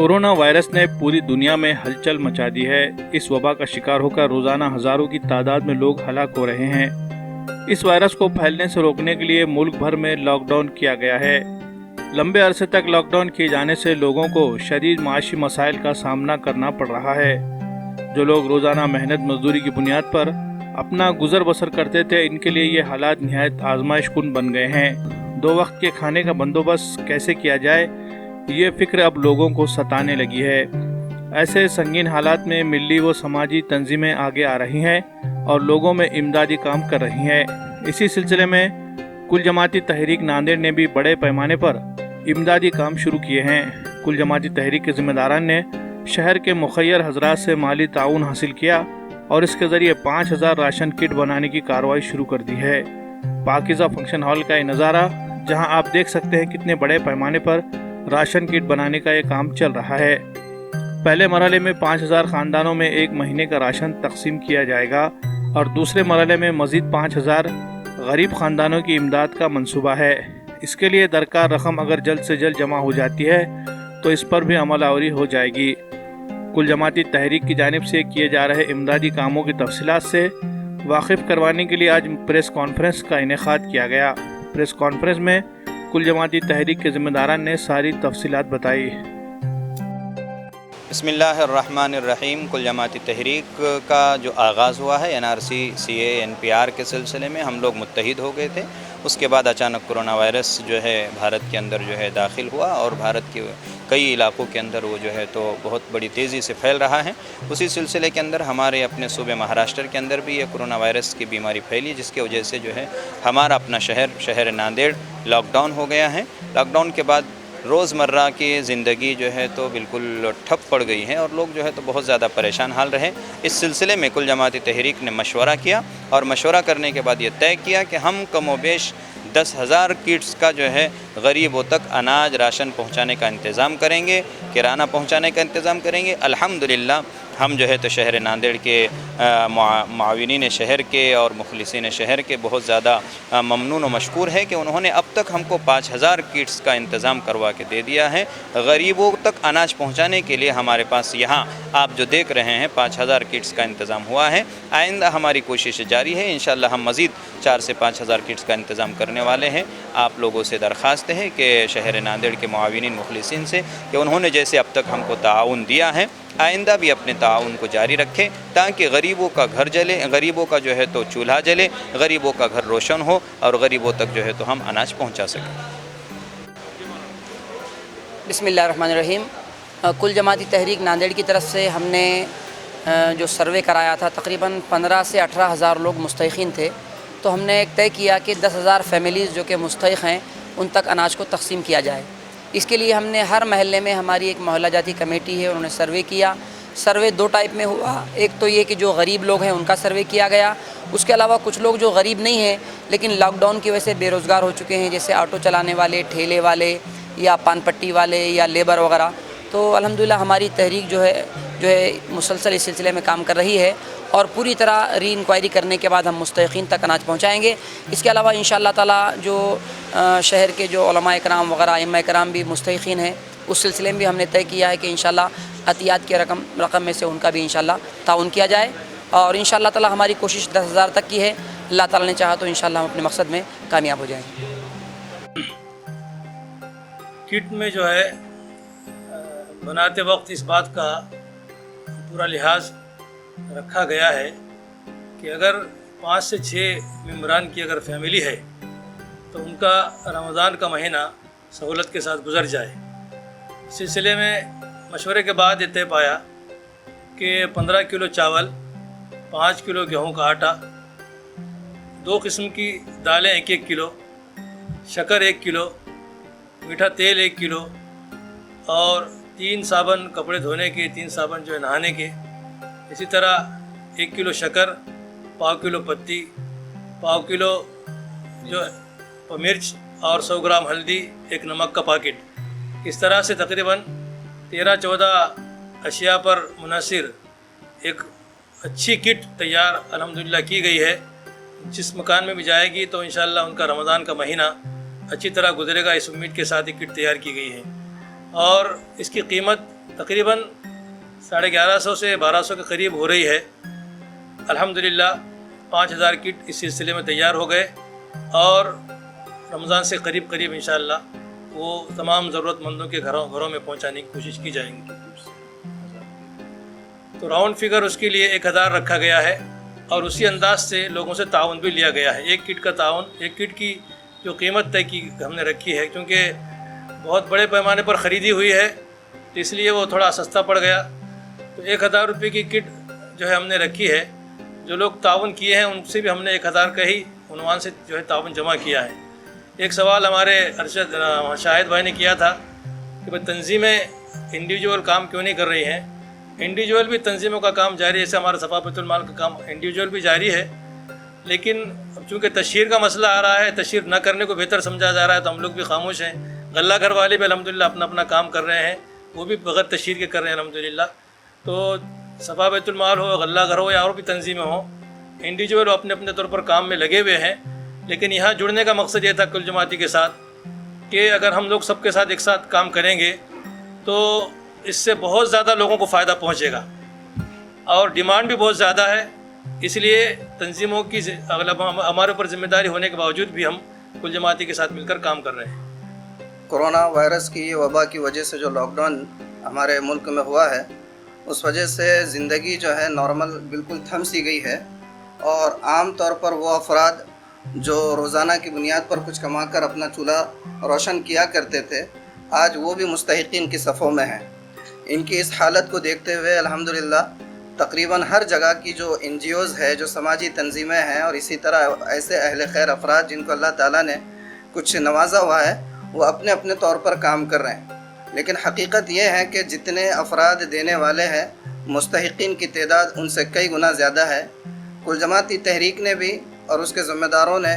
Corona virus ने पूरी दुनिया में हलचल मचा दी है। इस वबा का शिकार होकर रोजाना हजारों की तादाद में लोग हलाक हो रहे हैं। इस वायरस को फैलने से रोकने के लिए मुल्क भर में लॉकडाउन किया गया है। लंबे अरसे तक लॉकडाउन किए जाने से लोगों को शदीद माशी मसाइल का सामना करना पड़ रहा है। जो लोग रोजाना मेहनत मजदूरी की बुनियाद पर अपना गुजर बसर करते थे, इनके लिए ये हालात निहायत आजमाइश कुन बन गए हैं। 2 वक्त के खाने का बंदोबस्त कैसे किया जाए, ये फिक्र अब लोगों को सताने लगी है। ऐसे संगीन हालात में मिली व समाजी तंजीमें आगे आ रही हैं और लोगों में इमदादी काम कर रही हैं। इसी सिलसिले में कुल जमाती तहरीक नांदेड़ ने भी बड़े पैमाने पर इमदादी काम शुरू किए हैं। कुल जमाती तहरीक के जिम्मेदारान ने शहर के मुखय्यर हजरात से माली ताउन हासिल किया और इसके ज़रिए 5000 राशन किट बनाने की कार्रवाई शुरू कर दी है। पाकिज़ा फंक्शन हॉल का ये नज़ारा, जहां आप देख सकते हैं कितने बड़े पैमाने पर राशन किट बनाने का ये काम चल रहा है। पहले मरहले में 5000 ख़ानदानों में 1 महीने का राशन तकसीम किया जाएगा और दूसरे मरहले में मज़ीद 5000 गरीब ख़ानदानों की इमदाद का मंसूबा है। इसके लिए दरकार रकम अगर जल्द से जल्द जमा हो जाती है तो इस पर भी अमल आवरी हो जाएगी। कुल जमाती तहरीक की जानिब से किए जा रहे इमदादी कामों की तफसीलात से वाकिफ़ करवाने के लिए आज प्रेस कॉन्फ्रेंस का इनेकाद किया गया। प्रेस कॉन्फ्रेंस में कुल जमाती तहरीक के ज़िम्मेदारान ने सारी तफसीलात बताई। बिस्मिल्लाहिर्रहमानिर्रहीम। कुल जमाती तहरीक का जो आगाज़ हुआ है NRC CA NPR के सिलसिले में हम लोग मुत्तहिद हो गए थे। उसके बाद अचानक कोरोना वायरस जो है भारत के अंदर जो है दाखिल हुआ और भारत के कई इलाक़ों के अंदर वो जो है तो बहुत बड़ी तेज़ी से फैल रहा है। उसी सिलसिले के अंदर हमारे अपने सूबे महाराष्ट्र के अंदर भी ये कोरोना वायरस की बीमारी फैली, जिसकी वजह से जो है हमारा अपना शहर नांदेड़ लॉकडाउन हो गया है। लॉकडाउन के बाद रोज़मर्रा की ज़िंदगी जो है तो बिल्कुल ठप पड़ गई है और लोग जो है तो बहुत ज़्यादा परेशान हाल रहे। इस सिलसिले में कुल जमाती तहरीक ने मशवरा किया और मशवरा करने के बाद ये तय किया कि हम कमोबेश 10,000 किट्स का जो है गरीबों तक अनाज राशन पहुंचाने का इंतज़ाम करेंगे, किराना पहुंचाने का इंतज़ाम करेंगे। अल्हम्दुलिल्लाह हम जो है तो शहर नांदेड़ के मुआविनीन शहर के और मुखलिसीन शहर के बहुत ज़्यादा ममनून व मशकूर है कि उन्होंने अब तक हमको 5000 किट्स का इंतज़ाम करवा के दे दिया है। गरीबों तक अनाज पहुंचाने के लिए हमारे पास यहाँ आप जो देख रहे हैं 5000 किट्स का इंतज़ाम हुआ है। आइंदा हमारी कोशिश जारी है, इंशाअल्लाह हम मज़ीद 4 से 5000 किट्स का इंतज़ाम करने वाले हैं। आप लोगों से दरख्वास्त है कि शहर नांदेड़ के मुआविनीन मुखलिसीन से कि उन्होंने जैसे अब तक हमको ताउन दिया है, आइंदा भी अपने ताउन को जारी रखें ताकि गरीबों का घर जले, गरीबों का जो है तो चूल्हा जले, गरीबों का घर रोशन हो और गरीबों तक जो है तो हम अनाज पहुंचा सकें। बिस्मिल्लाहिर्रहमानिर्रहीम। कुल जमाती तहरीक नांदेड़ की तरफ से हमने जो सर्वे कराया था, तकरीबन 15 से 18,000 लोग मुस्तहिक़ीन थे। तो हमने एक तय किया कि 10,000 फैमिलीज़ जो कि मुस्तहिक़ हैं उन तक अनाज को तकसीम किया जाए। इसके लिए हमने हर महल्ले में हमारी एक मोहल्ला जाती कमेटी है, उन्होंने सर्वे किया। सर्वे 2 टाइप में हुआ। एक तो ये कि जो गरीब लोग हैं उनका सर्वे किया गया, उसके अलावा कुछ लोग जो गरीब नहीं हैं लेकिन लॉकडाउन की वजह से बेरोज़गार हो चुके हैं, जैसे ऑटो चलाने वाले, ठेले वाले या पान पट्टी वाले या लेबर वगैरह। तो अल्हम्दुलिल्लाह हमारी तहरीक जो है मुसलसल इस सिलसिले में काम कर रही है और पूरी तरह री इंक्वायरी करने के बाद हम मुस्तहिक़ीन तक अनाज पहुँचाएँगे। इसके अलावा इंशाअल्लाह ताला जो शहर के जो उलमा इकराम वगैरह इमाम इकराम भी मुस्तहिक़ीन हैं, उस सिलसिले में भी हमने तय किया है कि इंशाअल्लाह अतियात के रकम में से उनका भी इंशाअल्लाह ताउन किया जाए और इंशाअल्लाह ताला हमारी कोशिश 10,000 तक की है। अल्लाह ताला ने चाहा तो इंशाअल्लाह हम अपने मकसद में कामयाब हो जाएंगे। किट में जो है बनाते वक्त इस बात का पूरा लिहाज रखा गया है कि अगर 5 से 6 मेम्बरान की अगर फैमिली है तो उनका रमज़ान का महीना सहूलत के साथ गुजर जाए। इस सिलसिले में मशवरे के बाद ये तय पाया कि 15 किलो चावल, 5 किलो गेहूं का आटा, 2 किस्म की दालें 1-1 किलो, शक्कर 1 किलो, मीठा तेल 1 किलो और 3 साबुन कपड़े धोने के, 3 साबुन जो है नहाने के। इसी तरह 1 किलो शक्कर, 1/4 किलो पत्ती, 1/4 किलो जो मिर्च और 100 ग्राम हल्दी, 1 नमक का पैकेट। इस तरह से तकरीबन 13-14 अशिया पर मुनासिर एक अच्छी किट तैयार अल्हम्दुलिल्लाह की गई है। जिस मकान में भी जाएगी तो इंशाअल्लाह उनका रमज़ान का महीना अच्छी तरह गुजरेगा, इस उम्मीद के साथ ही किट तैयार की गई है। और इसकी कीमत तकरीबन 1150 से 1200 के करीब हो रही है। अल्हम्दुलिल्लाह 5000 किट इस सिलसिले में तैयार हो गए और रमज़ान से करीब इंशाअल्लाह वो तमाम ज़रूरतमंदों के घरों में पहुंचाने की कोशिश की जाएगी। तो राउंड फिगर उसके लिए 1000 रखा गया है और उसी अंदाज से लोगों से ताउन भी लिया गया है। एक किट की जो कीमत तय की हमने रखी है, क्योंकि बहुत बड़े पैमाने पर ख़रीदी हुई है तो इसलिए वो थोड़ा सस्ता पड़ गया। तो 1000 रुपये की किट जो है हमने रखी है। जो लोग ताउन किए हैं उनसे भी हमने 1000 का ही उन्वान से जो है ताउन जमा किया है। एक सवाल हमारे अरशद शाहिद भाई ने किया था कि भाई तंजीमें इंडिविजुअल काम क्यों नहीं कर रही हैं। इंडिविजुअल भी तंजीमों का काम जारी है, जैसे हमारा सफ़ा बैतुल माल का काम इंडिविजुअल भी जारी है, लेकिन चूँकि तशहीर का मसला आ रहा है, तशहीर न करने को बेहतर समझा जा रहा है, तो हम लोग भी खामोश हैं। गल्ला घर वाले भी अल्हम्दुलिल्लाह अपना काम कर रहे हैं, वो भी बग़ैर तशहीर के कर रहे हैं अल्हम्दुलिल्लाह। तो सफ़ा बैतुल माल हो, गल्ला घर हो या और भी तंजीमें हों, इंडिविजुअल अपने अपने तौर पर काम में लगे हुए हैं। लेकिन यहाँ जुड़ने का मकसद ये था कुल जमाती के साथ कि अगर हम लोग सबके साथ एक साथ काम करेंगे तो इससे बहुत ज़्यादा लोगों को फ़ायदा पहुँचेगा और डिमांड भी बहुत ज़्यादा है। इसलिए तंजीमों की हमारे ऊपर ज़िम्मेदारी होने के बावजूद भी हम कुल जमाती के साथ मिलकर काम कर रहे हैं। कोरोना वायरस की वबा की वजह से जो लॉकडाउन हमारे मुल्क में हुआ है, उस वजह से ज़िंदगी जो है नॉर्मल बिल्कुल थम सी गई है और आम तौर पर वो अफराद जो रोज़ाना की बुनियाद पर कुछ कमाकर अपना चूल्हा रोशन किया करते थे, आज वो भी मुस्तहिक़ीन की सफ़ों में हैं। इनकी इस हालत को देखते हुए अल्हम्दुलिल्लाह तकरीबन हर जगह की जो NGOs है, जो समाजी तंजीमें हैं और इसी तरह ऐसे अहले खैर अफराद जिनको अल्लाह ताला ने कुछ नवाजा हुआ है, वो अपने अपने तौर पर काम कर रहे हैं। लेकिन हकीकत ये है कि जितने अफराद देने वाले हैं, मुस्तहिक़ीन की तादाद उनसे कई गुना ज़्यादा है। कुल जमाती तहरीक ने भी और उसके ज़िम्मेदारों ने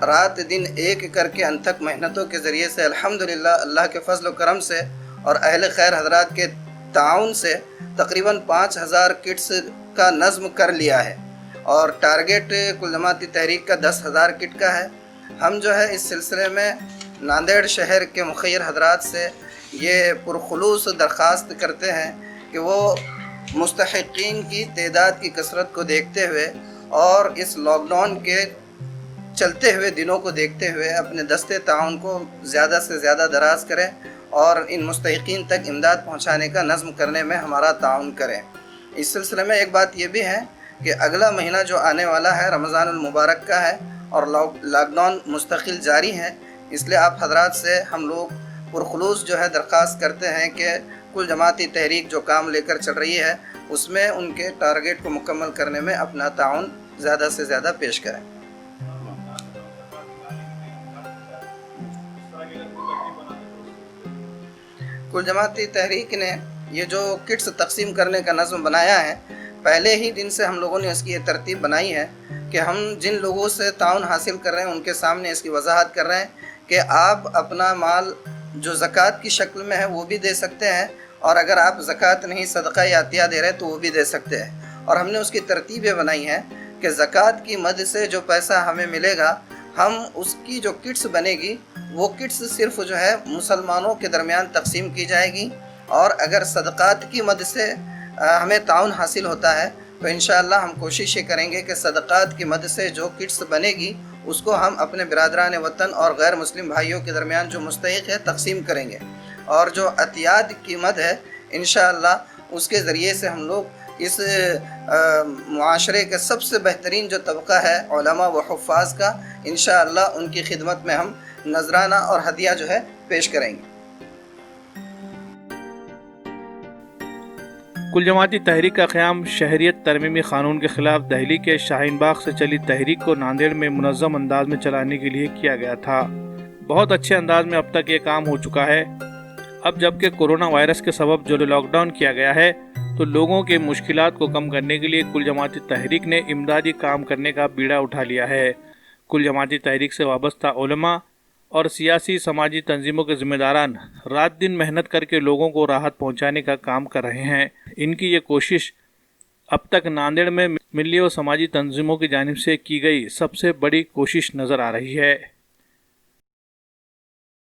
रात दिन एक करके अनथक मेहनतों के ज़रिए से अल्हम्दुलिल्लाह अल्लाह के फज़ल व करम से और अहले खैर हज़रात के ताउन से तकरीबन 5000 किट्स का नज़्म कर लिया है और टारगेट कुल जमाती तहरीक का 10,000 किट का है। हम जो है इस सिलसिले में नांदेड़ शहर के मुखय्यर हज़रात से ये पुरखुलूस दरख्वास्त करते हैं कि वो मुस्तहिक़ीन की तादाद की कसरत को देखते हुए और इस लॉकडाउन के चलते हुए दिनों को देखते हुए अपने दस्ते ताउन को ज़्यादा से ज़्यादा दराज करें और इन मुस्तहिक़ीन तक इमदाद पहुँचाने का नज़्म करने में हमारा ताउन करें। इस सिलसिले में एक बात ये भी है कि अगला महीना जो आने वाला है रमज़ानुल मुबारक का है और लॉकडाउन मुस्तकिल जारी है, इसलिए आप हज़रात से हम लोग पुरखुलूस जो है दरख्वास्त करते हैं कि कुल जमाती तहरीक जो काम लेकर चल रही है उसमें उनके टारगेट को मुकम्मल करने में अपना ताउन ज़्यादा से ज़्यादा पेश करें। कुल जमाती तहरीक ने ये जो किट्स तकसीम करने का नज़्म बनाया है, पहले ही दिन से हम लोगों ने इसकी ये तरतीब बनाई है कि हम जिन लोगों से ताउन हासिल कर रहे हैं उनके सामने इसकी वजाहत कर रहे हैं कि आप अपना माल जो ज़कात की शक्ल में है वो भी दे सकते हैं और अगर आप ज़कात नहीं सदका या अतिया दे रहे हैं तो वो भी दे सकते हैं। और हमने उसकी तरतीबें बनाई हैं कि ज़कात की मद से जो पैसा हमें मिलेगा, हम उसकी जो किट्स बनेगी वो किट्स सिर्फ जो है मुसलमानों के दरमियान तकसीम की जाएगी और अगर सदक़ात की मद से हमें ताउन हासिल होता है तो इंशाअल्लाह हम कोशिश ये करेंगे कि सदक़ात की मद से जो किट्स बनेगी उसको हम अपने बिरादरान वतन और गैर मुस्लिम भाइयों के दरमियान जो मुस्तहिक़ है तकसीम करेंगे और जो अतियाद की मद है इंशाअल्लाह उसके ज़रिए से हम लोग इस मुआशरे के सबसे बेहतरीन जो तबका है उलमा व हुफ़्फ़ाज़ का, इंशाअल्लाह उनकी खिदमत में हम नजराना और हदिया जो है पेश करेंगे। कुल जमाती तहरीक का क़याम शहरियत तरमीमी क़ानून के ख़िलाफ़ दहली के शाहीन बाग से चली तहरीक को नांदेड़ में मुनज़्ज़म अंदाज में चलाने के लिए किया गया था। बहुत अच्छे अंदाज में अब तक ये काम हो चुका है। अब जबकि कोरोना वायरस के सबब जो लॉकडाउन किया गया है तो लोगों के मुश्किलात को कम करने के लिए कुल जमाती तहरीक ने इमदादी काम करने का बीड़ा उठा लिया है। कुल जमाती तहरीक से वाबस्ता उलमा और सियासी समाजी तंजीमों के ज़िम्मेदारान रात दिन मेहनत करके लोगों को राहत पहुंचाने का काम कर रहे हैं। इनकी ये कोशिश अब तक नांदेड़ में मिली और समाजी तंजीमों की जानिब से की गई सबसे बड़ी कोशिश नज़र आ रही है।